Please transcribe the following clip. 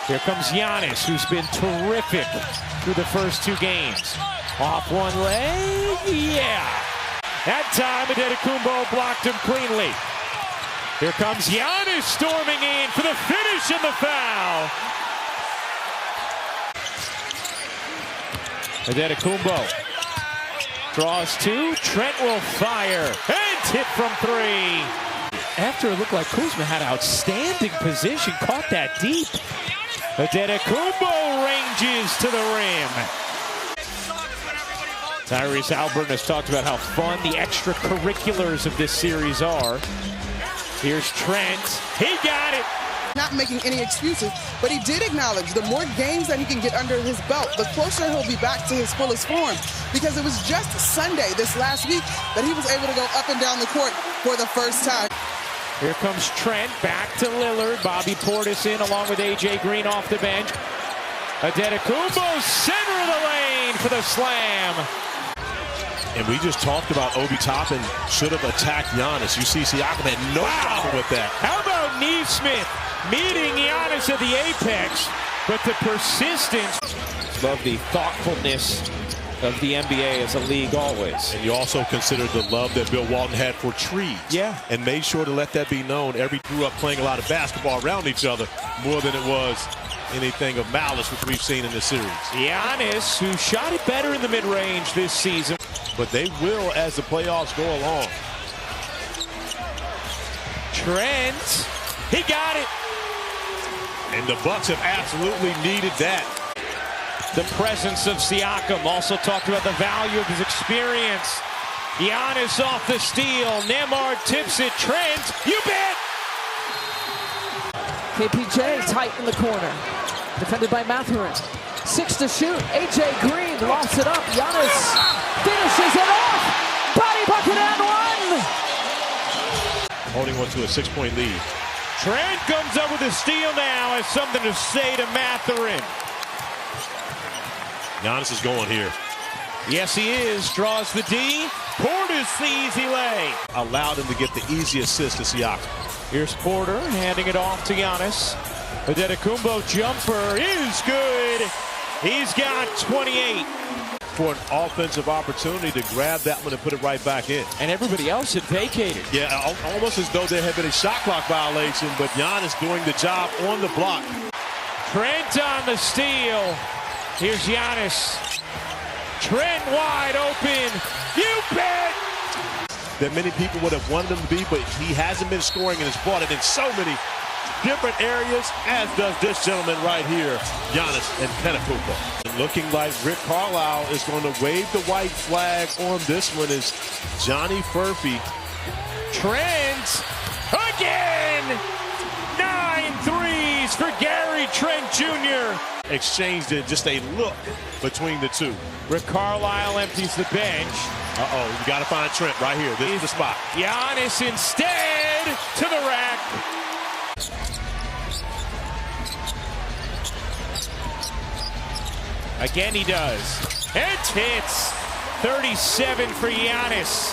Here comes Giannis, who's been terrific through the first two games. Off one leg, yeah. That time, Antetokounmpo blocked him cleanly. Here comes Giannis storming in for the finish and the foul. Antetokounmpo draws two. Trent will fire and tip from three. After it looked like Kuzma had outstanding position, caught that deep. Antetokounmpo ranges to the rim. Tyrese Haliburton has talked about how fun the extracurriculars of this series are. Here's Trent. He got it. Not making any excuses, but he did acknowledge the more games that he can get under his belt, the closer he'll be back to his fullest form. Because it was just Sunday this last week that he was able to go up and down the court for the first time. Here comes Trent, back to Lillard. Bobby Portis in along with A.J. Green off the bench. Antetokounmpo, center of the lane for the slam. And we just talked about Obi Toppin should have attacked Giannis. You see Siakam had no problem with that. How about Neesmith meeting Giannis at the apex, but the persistence. Love the thoughtfulness of the NBA as a league always. And you also consider the love that Bill Walton had for trees. Yeah. And made sure to let that be known. Grew up playing a lot of basketball around each other more than it was anything of malice, which we've seen in this series. Giannis, who shot it better in the mid-range this season. But they will as the playoffs go along. Trent, he got it. And the Bucks have absolutely needed that. The presence of Siakam, also talked about the value of his experience. Giannis off the steal. Nembhard tips it. Trent, you bet. KPJ tight in the corner. Defended by Mathurin. 6 to shoot. A.J. Green lofts it up. Giannis finishes it off. Body bucket and one. Holding on to a 6-point lead. Trent comes up with a steal now. Has something to say to Mathurin. Giannis is going here. Yes, he is. Draws the D. Portis the easy lay. Allowed him to get the easy assist to Siakam. Here's Porter handing it off to Giannis. Antetokounmpo jumper is good. He's got 28. For an offensive opportunity to grab that one and put it right back in. And everybody else had vacated. Yeah, almost as though there had been a shot clock violation, but Giannis doing the job on the block. Trent on the steal. Here's Giannis. Trent wide open. You bet! That many people would have wanted him to be, but he hasn't been scoring and has brought it in so many different areas, as does this gentleman right here, Giannis Antetokounmpo. Looking like Rick Carlisle is going to wave the white flag on this one as Johnny Furphy. Trent again! 9 threes for Gary Trent Jr. Exchanged in just a look between the two. Rick Carlisle empties the bench. Uh-oh, you got to find Trent right here. This is the spot. Giannis instead to the rack. Again he does. And hits. 37 for Giannis.